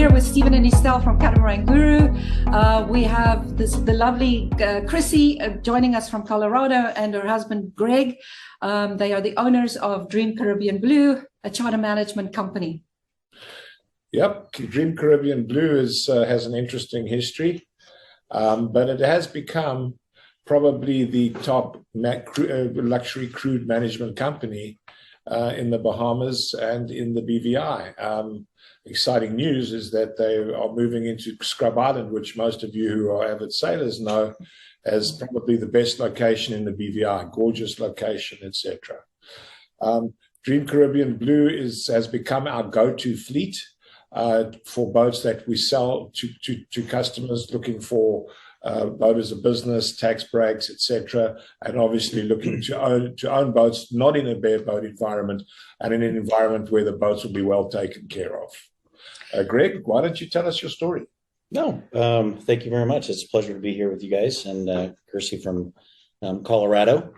here with Stephen and Estelle from Catamaran Guru. We have the lovely Chrissy joining us from Colorado, and her husband Greg. They are the owners of Dream Caribbean Blue, a charter management company. Yep, Dream Caribbean Blue has an interesting history, but it has become probably the top luxury crude management company in the Bahamas and in the BVI. Exciting news is that they are moving into Scrub Island, which most of you who are avid sailors know as probably the best location in the BVI, gorgeous location, etc. Dream Caribbean Blue has become our go-to fleet for boats that we sell to customers looking for boat as a business, tax breaks, etc., and obviously looking to own boats, not in a bareboat environment, and in an environment where the boats will be well taken care of. Greg, why don't you tell us your story? No, thank you very much. It's a pleasure to be here with you guys, and Kirsty from Colorado.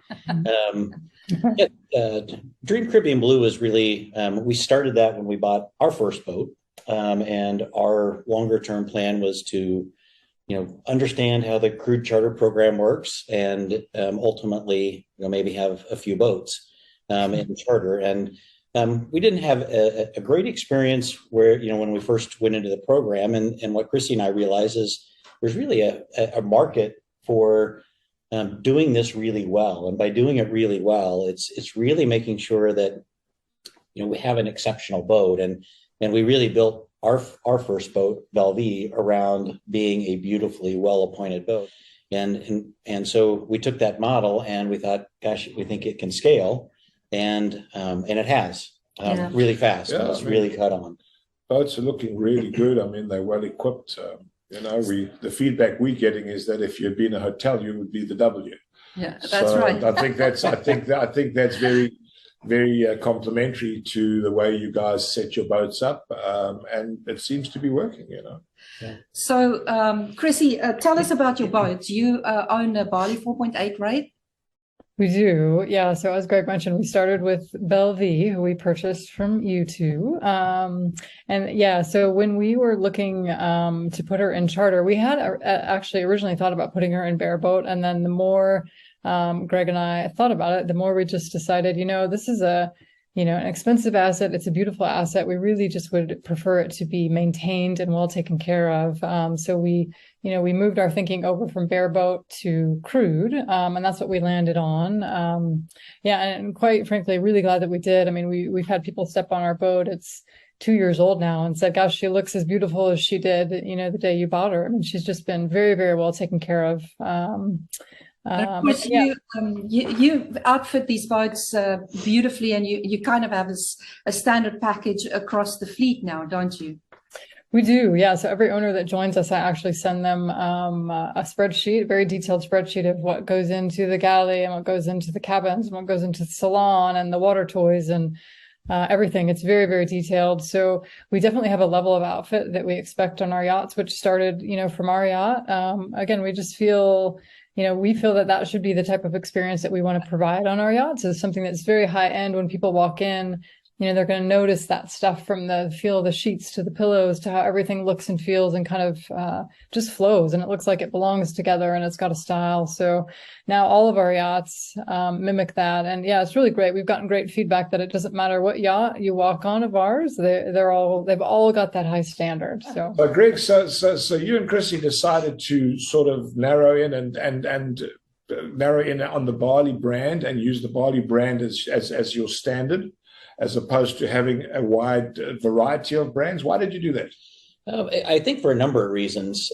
Dream Caribbean Blue is really, we started that when we bought our first boat, and our longer term plan was to understand how the crude charter program works, and ultimately, maybe have a few boats in charter. And we didn't have a great experience where, when we first went into the program. And what Chrissy and I realized is there's really a market for doing this really well. And by doing it really well, it's really making sure that we have an exceptional boat. And we really built our first boat, Belvie, around being a beautifully well-appointed boat. And so we took that model and we thought, gosh, we think it can scale. And it has really fast. Yeah, it's really caught on. Boats are looking really good. I mean, they're well equipped. The feedback we're getting is that if you'd been a hotel, you would be the W. Yeah, that's right. I think that's very, very complimentary to the way you guys set your boats up, and it seems to be working. Yeah. So, Chrissy, tell us about your boats. You own a Bali 4.8, right? We do, yeah. So as Greg mentioned, we started with Belvie, who we purchased from you two. And yeah, so when we were looking to put her in charter, we had actually originally thought about putting her in bareboat. And then the more Greg and I thought about it, the more we just decided, this is an expensive asset. It's a beautiful asset. We really just would prefer it to be maintained and well taken care of. So we moved our thinking over from bareboat to crude, and that's what we landed on. And quite frankly, really glad that we did. I mean, we've had people step on our boat. It's 2 years old now, and said, gosh, she looks as beautiful as she did, the day you bought her. I mean, she's just been very, very well taken care of. Of course, you outfit these boats beautifully, and you kind of have a standard package across the fleet now, don't you? We do, yeah. So every owner that joins us, I actually send them a spreadsheet, a very detailed spreadsheet of what goes into the galley and what goes into the cabins and what goes into the salon and the water toys and everything. It's very, very detailed. So we definitely have a level of outfit that we expect on our yachts, which started, from our yacht. Again, we just feel... we feel that should be the type of experience that we want to provide on our yachts, is something that's very high end. When people walk in, they're going to notice that stuff, from the feel of the sheets to the pillows to how everything looks and feels and kind of just flows, and it looks like it belongs together and it's got a style. So now all of our yachts mimic that, and yeah, it's really great. We've gotten great feedback that it doesn't matter what yacht you walk on of ours, they've all got that high standard. So, Greg, so you and Chrissy decided to sort of narrow in and narrow in on the Bali brand and use the Bali brand as your standard, as opposed to having a wide variety of brands. Why did you do that? I think for a number of reasons.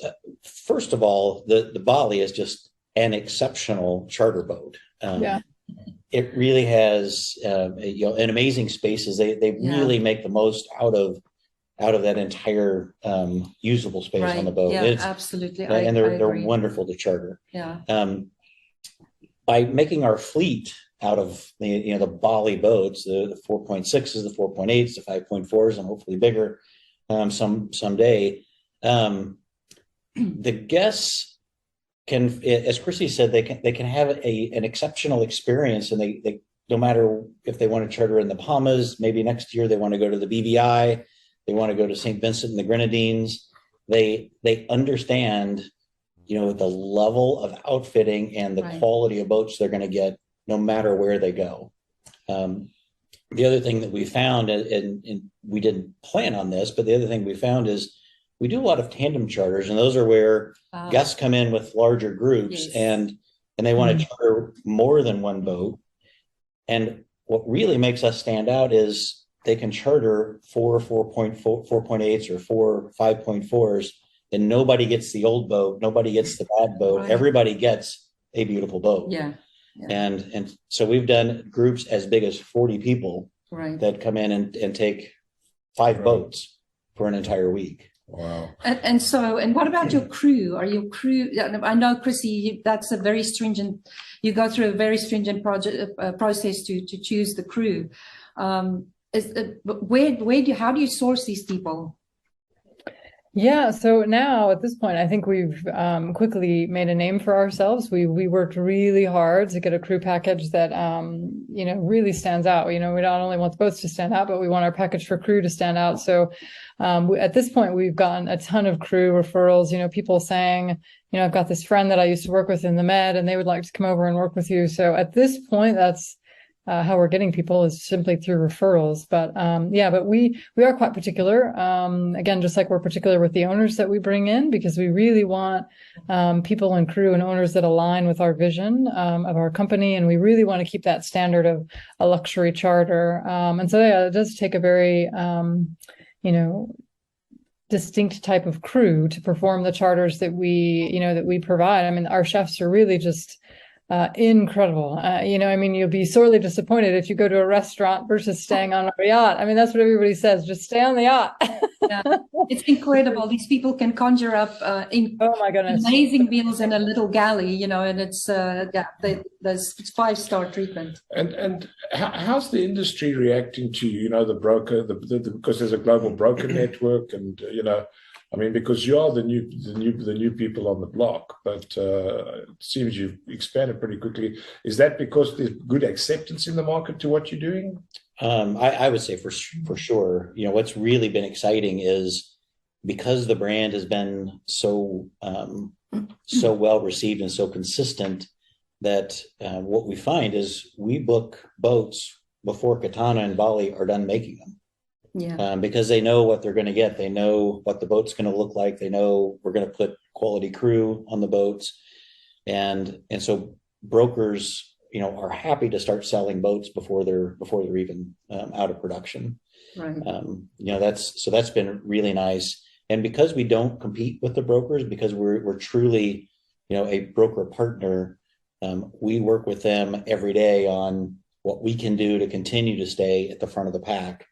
First of all, the Bali is just an exceptional charter boat. It really has an amazing spaces. They really make the most out of that entire usable space on the boat. Yeah, absolutely. And they're wonderful to charter. Yeah. By making our fleet out of the Bali boats, the 4.6s, the 4.8s, the 5.4s, and hopefully bigger someday. The guests can, as Chrissy said, they can have an exceptional experience, and they no matter if they want to charter in the Bahamas, maybe next year they want to go to the BVI. They want to go to St. Vincent and the Grenadines. They understand, the level of outfitting and the quality of boats they're going to get no matter where they go. The other thing that we found, and we didn't plan on this, but the other thing we found is we do a lot of tandem charters, and those are where guests come in with larger groups and they want to charter more than one boat. And what really makes us stand out is they can charter 4.8s or 5.4s, and nobody gets the old boat, nobody gets the bad boat, everybody gets a beautiful boat. Yeah. And so we've done groups as big as 40 people that come in and take 5 boats for an entire week. Wow. And what about your crew? Are your crew, I know, Chrissy, that's a very stringent, you go through a very stringent process to choose the crew. How do you source these people? Yeah, so now at this point, I think we've quickly made a name for ourselves. We worked really hard to get a crew package that really stands out. We not only want the boats to stand out, but we want our package for crew to stand out. So at this point, we've gotten a ton of crew referrals. People saying, I've got this friend that I used to work with in the Med, and they would like to come over and work with you. So at this point, that's how we're getting people, is simply through referrals. But but we are quite particular. Again, just like we're particular with the owners that we bring in, because we really want people and crew and owners that align with our vision of our company, and we really want to keep that standard of a luxury charter. And so it does take a very distinct type of crew to perform the charters that we provide. I mean, our chefs are really just incredible. You'll be sorely disappointed if you go to a restaurant versus staying on a yacht. I mean, that's what everybody says, just stay on the yacht. Yeah, it's incredible. These people can conjure up oh my goodness, amazing meals in a little galley, and it's there's 5-star treatment. And how's the industry reacting to the broker, because there's a global broker network, and because you are the new people on the block, but it seems you've expanded pretty quickly. Is that because there's good acceptance in the market to what you're doing? I would say for sure. What's really been exciting is because the brand has been so well received and so consistent, that what we find is we book boats before Katana and Bali are done making them. Yeah. Because they know what they're going to get. They know what the boat's going to look like. They know we're going to put quality crew on the boats. And so brokers, are happy to start selling boats before they're even out of production. Right. That's been really nice. And because we don't compete with the brokers, because we're truly, a broker partner, we work with them every day on what we can do to continue to stay at the front of the pack.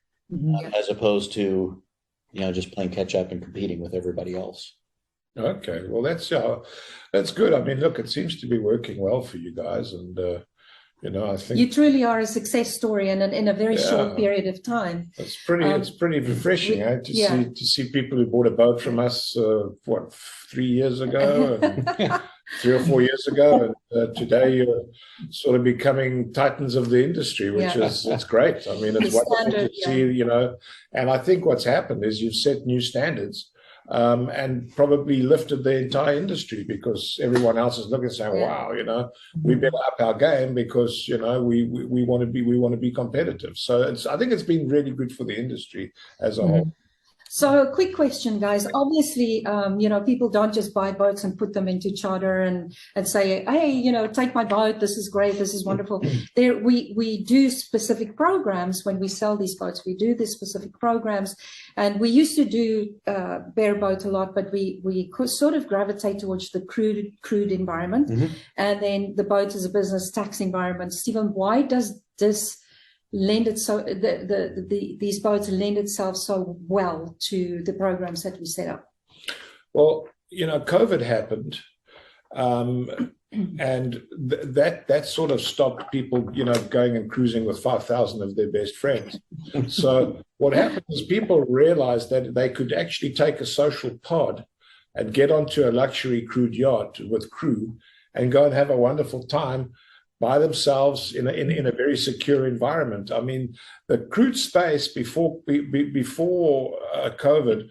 As opposed to, just playing catch up and competing with everybody else. Okay, well, that's good. I mean, look, it seems to be working well for you guys, and I think you truly are a success story, and in a very short period of time. It's pretty refreshing to see people who bought a boat from us 3 years ago, and 3 or 4 years ago, and today you're sort of becoming titans of the industry, which is it's great. I mean, it's wonderful to see, and I think what's happened is you've set new standards. And probably lifted the entire industry, because everyone else is looking and saying, wow, we better up our game, because we want to be competitive. So I think it's been really good for the industry as a whole. So a quick question, guys. Obviously, people don't just buy boats and put them into charter and say, hey, take my boat. This is great. This is wonderful. We do specific programs when we sell these boats. We do these specific programs, and we used to do bareboat a lot, but we could sort of gravitate towards the crude environment, and then the boat as a business tax environment. Stephen, why does this these boats lend itself so well to the programs that we set up? Well, COVID happened, and that sort of stopped people, going and cruising with 5,000 of their best friends. So what happened is people realized that they could actually take a social pod and get onto a luxury crude yacht with crew and go and have a wonderful time, by themselves in a very secure environment. I mean, the crude space before COVID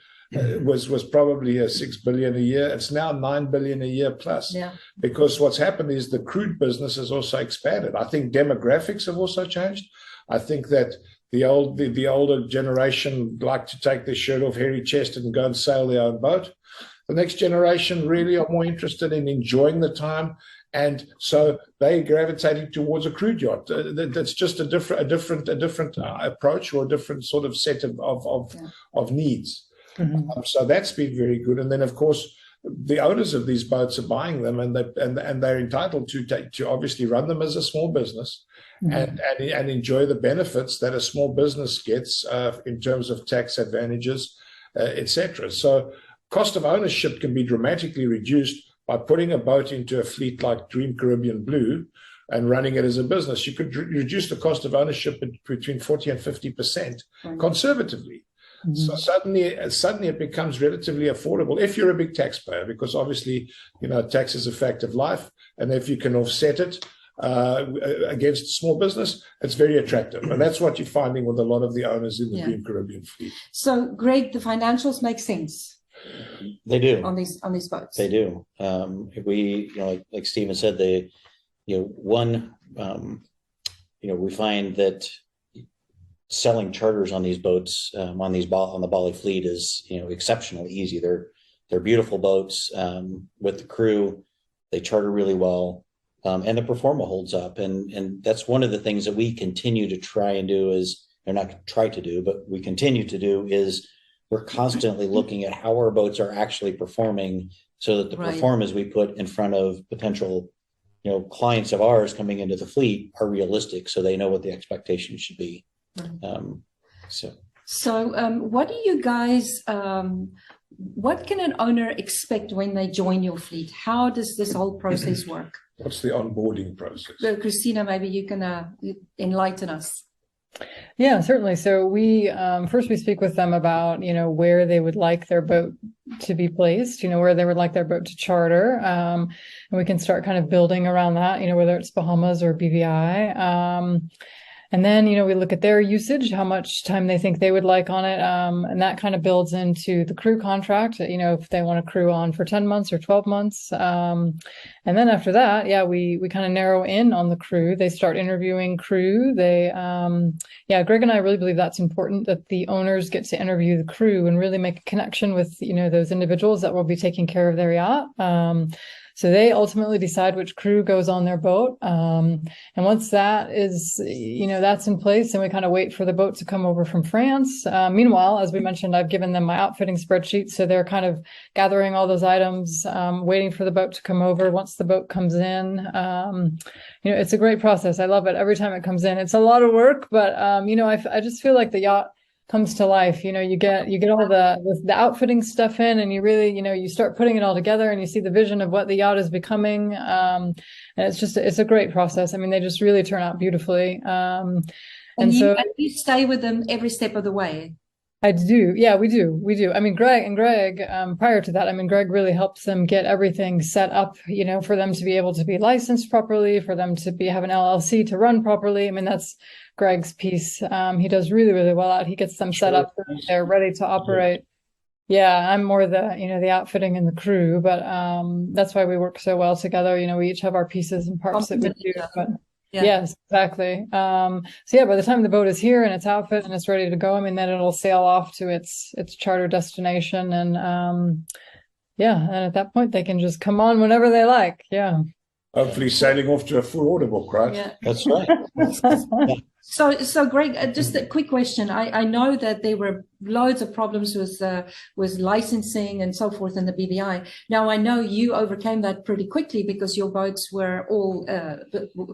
was probably a 6 billion a year. It's now 9 billion a year plus. Yeah. Because what's happened is the crude business has also expanded. I think demographics have also changed. I think that the older generation like to take their shirt off, hairy chested, and go and sail their own boat. The next generation really are more interested in enjoying the time, and so they gravitating towards a crude yacht. That's just a different approach, or a different sort of set of needs. Mm-hmm. So that's been very good. And then, of course, the owners of these boats are buying them, and they're entitled to obviously run them as a small business, Mm-hmm. and enjoy the benefits that a small business gets in terms of tax advantages, etc. So cost of ownership can be dramatically reduced by putting a boat into a fleet like Dream Caribbean Blue and running it as a business. You could reduce the cost of ownership between 40 and 50% conservatively. Mm-hmm. So suddenly it becomes relatively affordable if you're a big taxpayer, because obviously, tax is a fact of life. And if you can offset it against small business, it's very attractive. And that's what you're finding with a lot of the owners in the Dream Caribbean fleet. So, Greg, the financials make sense. They do on these boats. They do. We, like Stephen said, we find that selling charters on these boats, on the Bali fleet is, exceptionally easy. They're beautiful boats with the crew. They charter really well, and the performance holds up. And that's one of the things that we continue to try and do but we continue to do is we're constantly looking at how our boats are actually performing, so that the performance we put in front of potential, clients of ours coming into the fleet are realistic, so they know what the expectations should be. What do you guys, what can an owner expect when they join your fleet? How does this whole process work? What's the onboarding process? So, Christina, maybe you can enlighten us. Yeah, certainly. So we first we speak with them about, where they would like their boat to be placed, where they would like their boat to charter. And we can start kind of building around that, whether it's Bahamas or BVI. And then, we look at their usage, how much time they think they would like on it. And that kind of builds into the crew contract, if they want to crew on for 10 months or 12 months. And then after that, we kind of narrow in on the crew. They start interviewing crew. Greg and I really believe that's important, that the owners get to interview the crew and really make a connection with, those individuals that will be taking care of their yacht. So they ultimately decide which crew goes on their boat. And once that is, that's in place, and we kind of wait for the boat to come over from France. Meanwhile, as we mentioned, I've given them my outfitting spreadsheet. So they're kind of gathering all those items, waiting for the boat to come over. Once the boat comes in, it's a great process. I love it. Every time it comes in, it's a lot of work, but, I just feel like the yacht comes to life. You get all the outfitting stuff in, and you really, you start putting it all together, and you see the vision of what the yacht is becoming. And it's a great process. I mean, they just really turn out beautifully. And you stay with them every step of the way. I do. Yeah, we do. I mean, Greg, prior to that, Greg really helps them get everything set up, for them to be able to be licensed properly, for them to have an LLC to run properly. I mean, that's Greg's piece. He does really, really well out. He gets them set up so they're ready to operate. Yeah, I'm more the outfitting and the crew, but that's why we work so well together. We each have our pieces and parts that we do. But yes, exactly. By the time the boat is here and it's outfit and it's ready to go, then it'll sail off to its charter destination, and and at that point they can just come on whenever they like. Yeah. Hopefully sailing off to a full order book, right? Yeah. That's right. So Greg, just a quick question. I know that there were loads of problems with licensing and so forth in the BVI. Now, I know you overcame that pretty quickly because your boats were all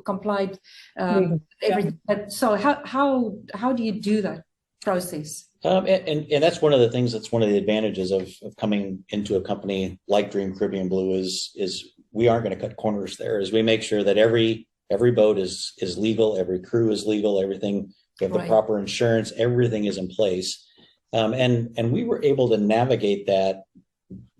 complied. Everything. So how do you do that process? And that's one of the things, that's one of the advantages of coming into a company like Dream Caribbean Blue is we aren't going to cut corners there, is we make sure that every boat is legal, every crew is legal, everything, we have the proper insurance, everything is in place. And we were able to navigate that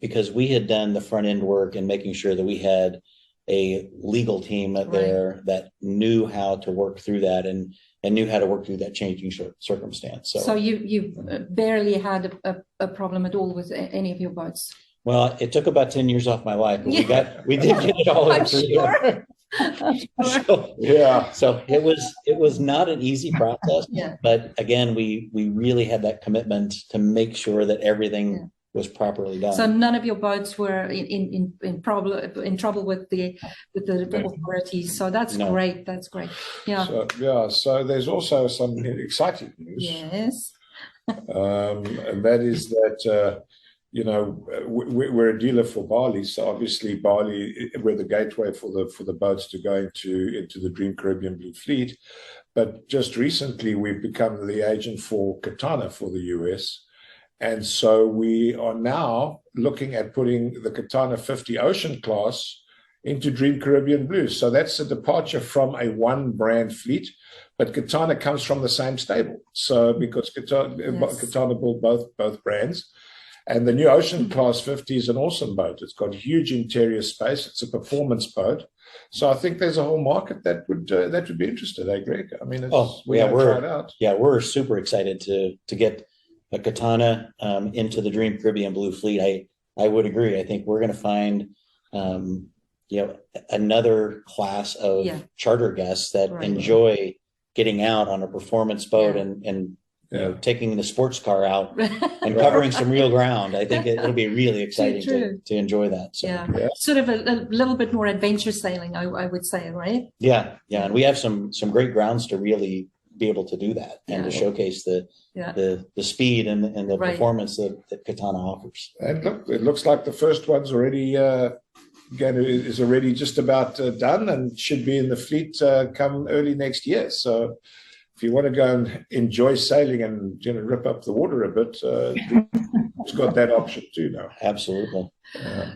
because we had done the front end work and making sure that we had a legal team there that knew how to work through that and knew how to work through that changing circumstance. So you barely had a problem at all with any of your boats? Well, it took about 10 years off my life, but we did get it all I'm through sure. there. So it was not an easy process, but again, we really had that commitment to make sure that everything was properly done. So none of your boats were in trouble with the authorities. So that's great. That's great. Yeah. So there's also some exciting news. Yes. And that is that we're a dealer for Bali, so obviously Bali, we're the gateway for the boats to go into the Dream Caribbean Blue fleet. But just recently, we've become the agent for Katana for the US. And so we are now looking at putting the Katana 50 Ocean class into Dream Caribbean Blue. So that's a departure from a one brand fleet, but Katana comes from the same stable. So because Katana built both brands. And the new Ocean Class 50 is an awesome boat. It's got huge interior space. It's a performance boat. So I think there's a whole market that would be interested, Greg? I mean, try it out. Yeah, we're super excited to get a Katana into the Dream Caribbean Blue fleet. I would agree. I think we're going to find another class of charter guests that enjoy getting out on a performance boat and taking the sports car out and covering some real ground. I think it'll be really exciting to enjoy that. So, sort of a little bit more adventure sailing, I would say, right? Yeah, and we have some great grounds to really be able to do that and to showcase the speed and the performance that Katana offers. And look, it looks like the first one's already is already just about done and should be in the fleet come early next year. So if you want to go and enjoy sailing and rip up the water a bit, it's got that option too now. Absolutely.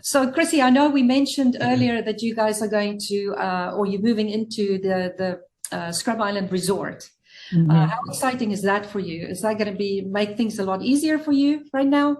So, Chrissy, I know we mentioned earlier that you guys are going to, or you're moving into the Scrub Island Resort. How exciting is that for you? Is that going to make things a lot easier for you right now?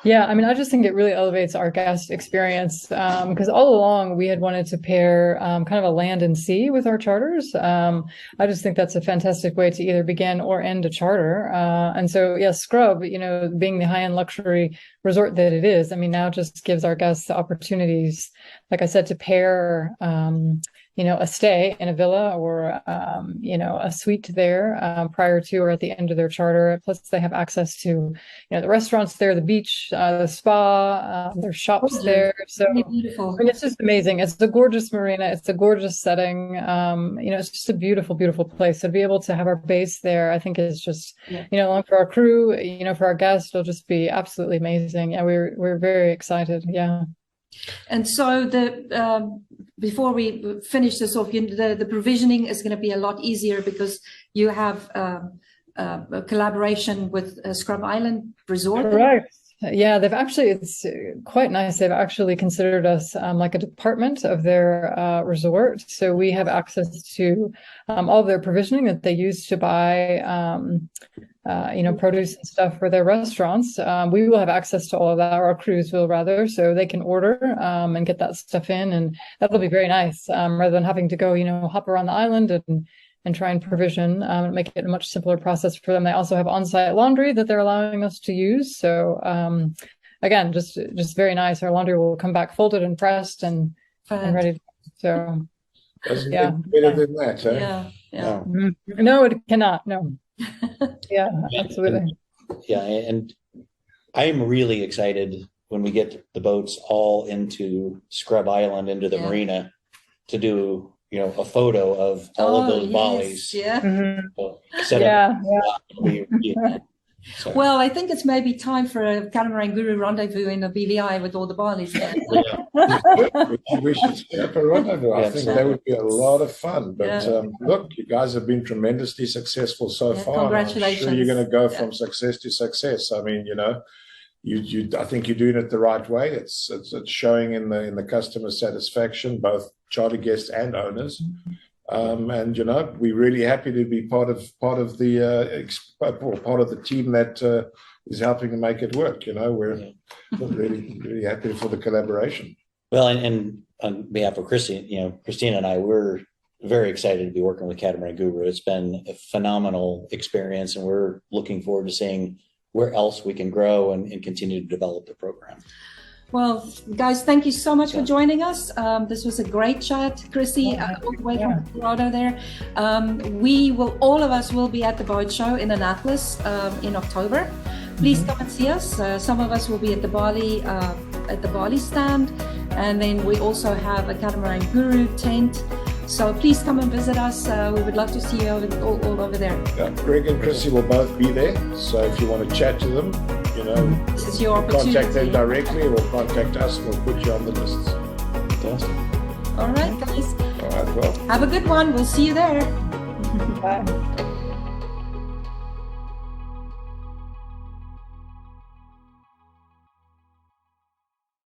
Yeah, I mean, I just think it really elevates our guest experience because all along we had wanted to pair kind of a land and sea with our charters. I just think that's a fantastic way to either begin or end a charter. And so, Scrub, being the high-end luxury resort that it is, I mean, now just gives our guests the opportunities, like I said, to pair a stay in a villa or, a suite there prior to or at the end of their charter. Plus, they have access to, the restaurants there, the beach, the spa, there's shops there. So, beautiful. I mean, it's just amazing. It's a gorgeous marina. It's a gorgeous setting. It's just a beautiful, beautiful place. So to be able to have our base there, I think is just, along for our crew, for our guests, it'll just be absolutely amazing. And we're very excited. Yeah. And so before we finish this off, the provisioning is going to be a lot easier because you have a collaboration with Scrub Island Resort. Right. Yeah, it's quite nice. They've actually considered us like a department of their resort. So we have access to all of their provisioning that they use to buy produce and stuff for their restaurants. We will have access to all of that, or our crews will rather, so they can order and get that stuff in, and that'll be very nice rather than having to go, hop around the island and try and provision, make it a much simpler process for them. They also have on-site laundry that they're allowing us to use. So again, just very nice. Our laundry will come back folded and pressed and ready. So doesn't get better than that, huh? Yeah. No, it cannot. No. Yeah, absolutely. And I am really excited when we get the boats all into Scrub Island, into the marina, to do a photo of all of those volleys. So. Well, I think it's maybe time for a Catamaran Guru rendezvous in the BVI with all the Balis. We should set up a rendezvous. I think that would be a lot of fun. But look, you guys have been tremendously successful so far. Congratulations. I'm sure you're going to go from success to success. I mean, I think you're doing it the right way. It's showing in the customer satisfaction, both charter guests and owners. And we're really happy to be part of the team that is helping to make it work. We're really, really happy for the collaboration. Well, and on behalf of Christina and I, we're very excited to be working with Catamaran Guru. It's been a phenomenal experience, and we're looking forward to seeing where else we can grow and continue to develop the program. Well, guys, thank you so much for joining us. This was a great chat, Chrissy, all the way from Colorado there. All of us will be at the boat show in Annapolis in October. Please come and see us. Some of us will be at the Bali stand, and then we also have a Catamaran Guru tent. So please come and visit us. We would love to see you all over there. Yeah, Greg and Chrissy will both be there. So if you want to chat to them, this is your opportunity. Contact them directly or contact us, and we'll put you on the lists. Fantastic. All right, guys. All right, well. Have a good one. We'll see you there. Bye.